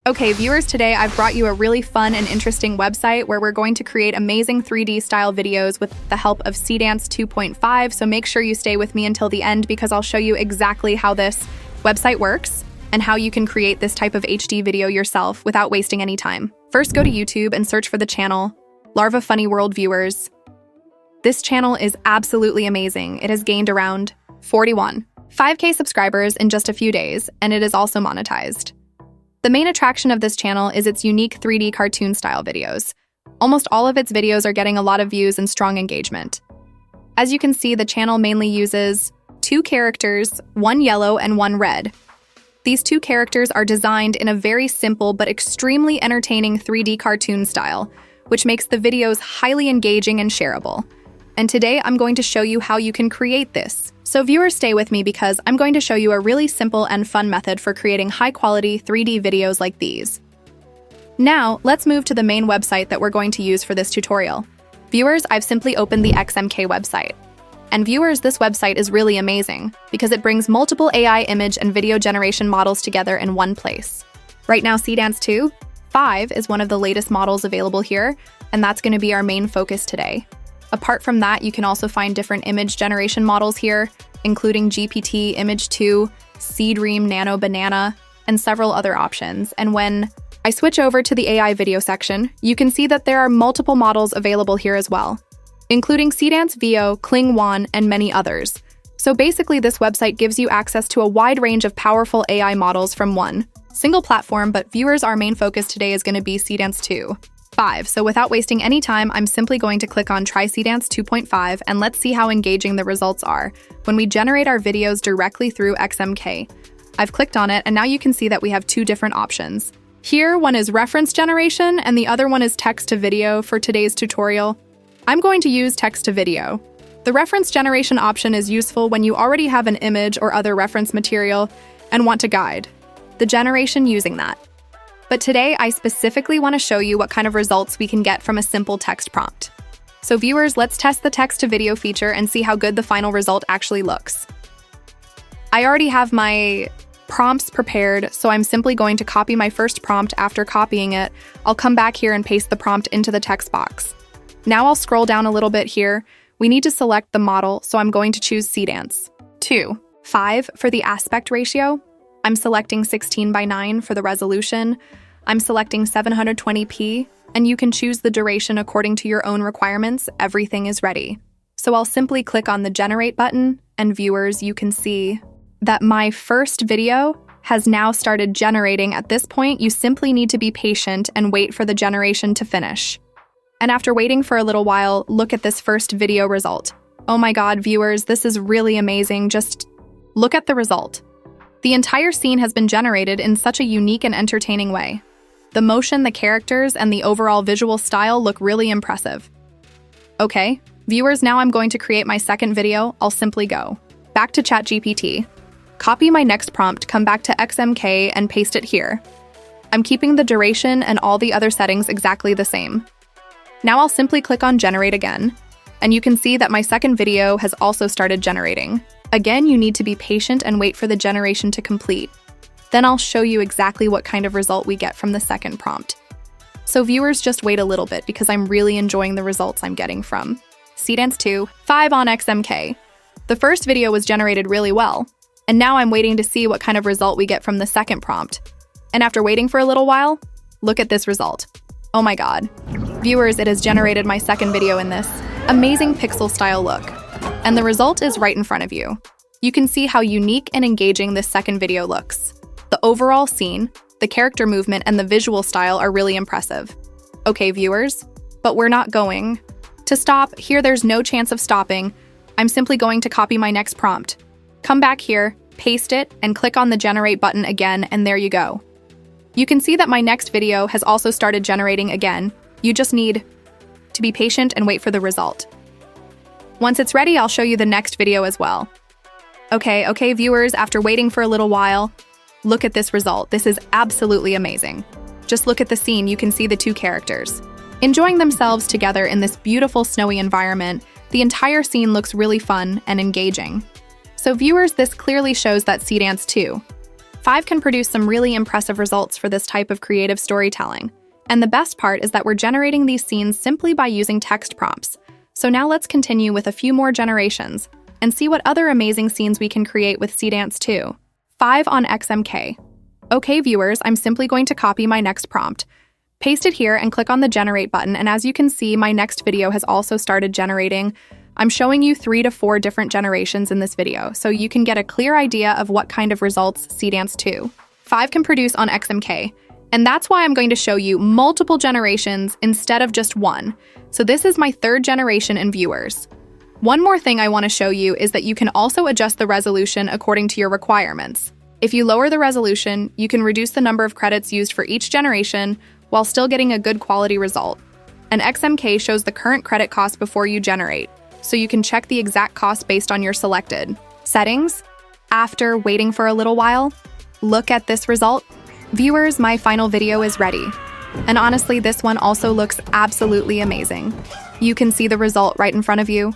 Okay, viewers, today I've brought you a really fun and interesting website where we're going to create amazing 3D style videos with the help of Seedance 2.5, so make sure you stay with me until the end because I'll show you exactly how this website works and how you can create this type of HD video yourself without wasting any time. First, go to YouTube and search for the channel, Larva Funny World Viewers. This channel is absolutely amazing. It has gained around 5K subscribers in just a few days, and it is also monetized. The main attraction of this channel is its unique 3D cartoon style videos. Almost all of its videos are getting a lot of views and strong engagement. As you can see, the channel mainly uses two characters, one yellow and one red. These two characters are designed in a very simple but extremely entertaining 3D cartoon style, which makes the videos highly engaging and shareable. And today I'm going to show you how you can create this. So viewers, stay with me because I'm going to show you a really simple and fun method for creating high-quality 3D videos like these. Now, let's move to the main website that we're going to use for this tutorial. Viewers, I've simply opened the XMK website. And viewers, this website is really amazing because it brings multiple AI image and video generation models together in one place. Right now, Seedance 2.5 is one of the latest models available here, and that's going to be our main focus today. Apart from that, you can also find different image generation models here, including GPT, Image 2, Seedream, Nano Banana, and several other options. And when I switch over to the AI video section, you can see that there are multiple models available here as well, including Seedance VO, Kling, and many others. So basically, this website gives you access to a wide range of powerful AI models from one single platform, but viewers, our main focus today is going to be Seedance 2.5. So without wasting any time, I'm simply going to click on Try Seedance 2.5 and let's see how engaging the results are when we generate our videos directly through XMK. I've clicked on it and now you can see that we have two different options. Here, one is reference generation and the other one is text to video. For today's tutorial, I'm going to use text to video. The reference generation option is useful when you already have an image or other reference material and want to guide the generation using that. But today, I specifically want to show you what kind of results we can get from a simple text prompt. So viewers, let's test the text-to-video feature and see how good the final result actually looks. I already have my prompts prepared, so I'm simply going to copy my first prompt. After copying it, I'll come back here and paste the prompt into the text box. Now I'll scroll down a little bit here. We need to select the model, so I'm going to choose Seedance 2.5 for the aspect ratio. I'm selecting 16:9 for the resolution. I'm selecting 720p, and you can choose the duration according to your own requirements. Everything is ready. So I'll simply click on the Generate button, and viewers, you can see that my first video has now started generating. At this point, you simply need to be patient and wait for the generation to finish. And after waiting for a little while, look at this first video result. Oh my God, viewers, this is really amazing. Just look at the result. The entire scene has been generated in such a unique and entertaining way. The motion, the characters, and the overall visual style look really impressive. Okay, viewers, now I'm going to create my second video. I'll simply go back to ChatGPT, copy my next prompt, come back to XMK, and paste it here. I'm keeping the duration and all the other settings exactly the same. Now I'll simply click on Generate again, and you can see that my second video has also started generating. Again, you need to be patient and wait for the generation to complete. Then I'll show you exactly what kind of result we get from the second prompt. So viewers, just wait a little bit because I'm really enjoying the results I'm getting from Seedance 2.5 on XMK. The first video was generated really well, and now I'm waiting to see what kind of result we get from the second prompt. And after waiting for a little while, look at this result. Oh my God. Viewers, it has generated my second video in this amazing pixel style look. And the result is right in front of you. You can see how unique and engaging this second video looks. The overall scene, the character movement, and the visual style are really impressive. Okay, viewers, but we're not going to stop. Here, there's no chance of stopping. I'm simply going to copy my next prompt. Come back here, paste it, and click on the Generate button again, and there you go. You can see that my next video has also started generating again. You just need to be patient and wait for the result. Once it's ready, I'll show you the next video as well. Okay, viewers, after waiting for a little while, look at this result. This is absolutely amazing. Just look at the scene. You can see the two characters enjoying themselves together in this beautiful snowy environment. The entire scene looks really fun and engaging. So viewers, this clearly shows that Seedance 5 can produce some really impressive results for this type of creative storytelling. And the best part is that we're generating these scenes simply by using text prompts. So now let's continue with a few more generations and see what other amazing scenes we can create with Seedance 2. 5 on XMK. Okay, viewers, I'm simply going to copy my next prompt. Paste it here and click on the generate button, and as you can see, my next video has also started generating. I'm showing you 3 to 4 different generations in this video, so you can get a clear idea of what kind of results Seedance 2.5 can produce on XMK. And that's why I'm going to show you multiple generations instead of just one. So this is my 3rd generation in viewers. One more thing I want to show you is that you can also adjust the resolution according to your requirements. If you lower the resolution, you can reduce the number of credits used for each generation while still getting a good quality result. And XMK shows the current credit cost before you generate, so you can check the exact cost based on your selected settings. After waiting for a little while, look at this result. Viewers, my final video is ready. And honestly, this one also looks absolutely amazing. You can see the result right in front of you.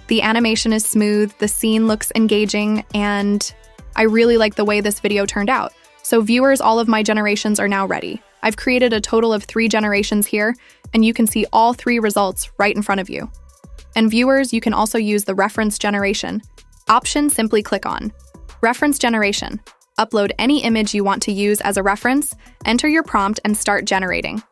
The animation is smooth, the scene looks engaging, and I really like the way this video turned out. So viewers, all of my generations are now ready. I've created a total of 3 generations here, and you can see all 3 results right in front of you. And viewers, you can also use the reference generation option. Simply click on reference generation. Upload any image you want to use as a reference, enter your prompt, and start generating.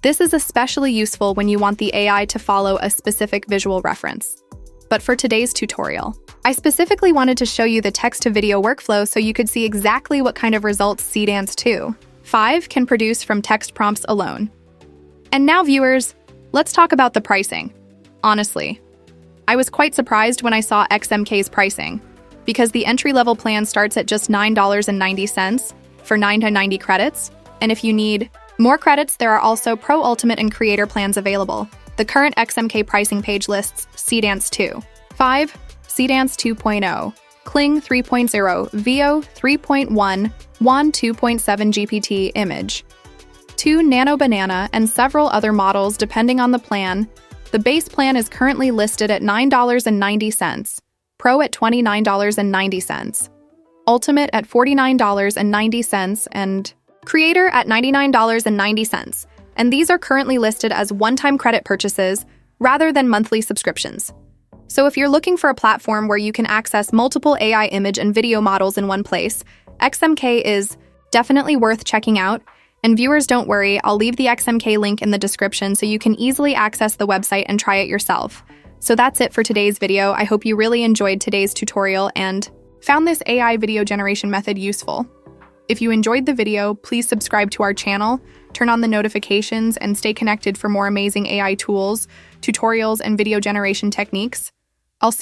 This is especially useful when you want the AI to follow a specific visual reference. But for today's tutorial, I specifically wanted to show you the text-to-video workflow so you could see exactly what kind of results Seedance 2.5 can produce from text prompts alone. And now, viewers, let's talk about the pricing. Honestly, I was quite surprised when I saw XMK's pricing, because the entry-level plan starts at just $9.90 for 9 to 90 credits, and if you need more credits, there are also Pro Ultimate and Creator plans available. The current XMK pricing page lists Seedance 2.5, Seedance 2.0, Kling 3.0, Veo 3.1, WAN 2.7 GPT image, 2 Nano Banana, and several other models depending on the plan. The base plan is currently listed at $9.90, Pro at $29.90, Ultimate at $49.90, and Creator at $99.90. And these are currently listed as one-time credit purchases rather than monthly subscriptions. So if you're looking for a platform where you can access multiple AI image and video models in one place, XMK is definitely worth checking out. And viewers, don't worry, I'll leave the XMK link in the description so you can easily access the website and try it yourself. So that's it for today's video. I hope you really enjoyed today's tutorial and found this AI video generation method useful. If you enjoyed the video, please subscribe to our channel, turn on the notifications, and stay connected for more amazing AI tools, tutorials, and video generation techniques. I'll see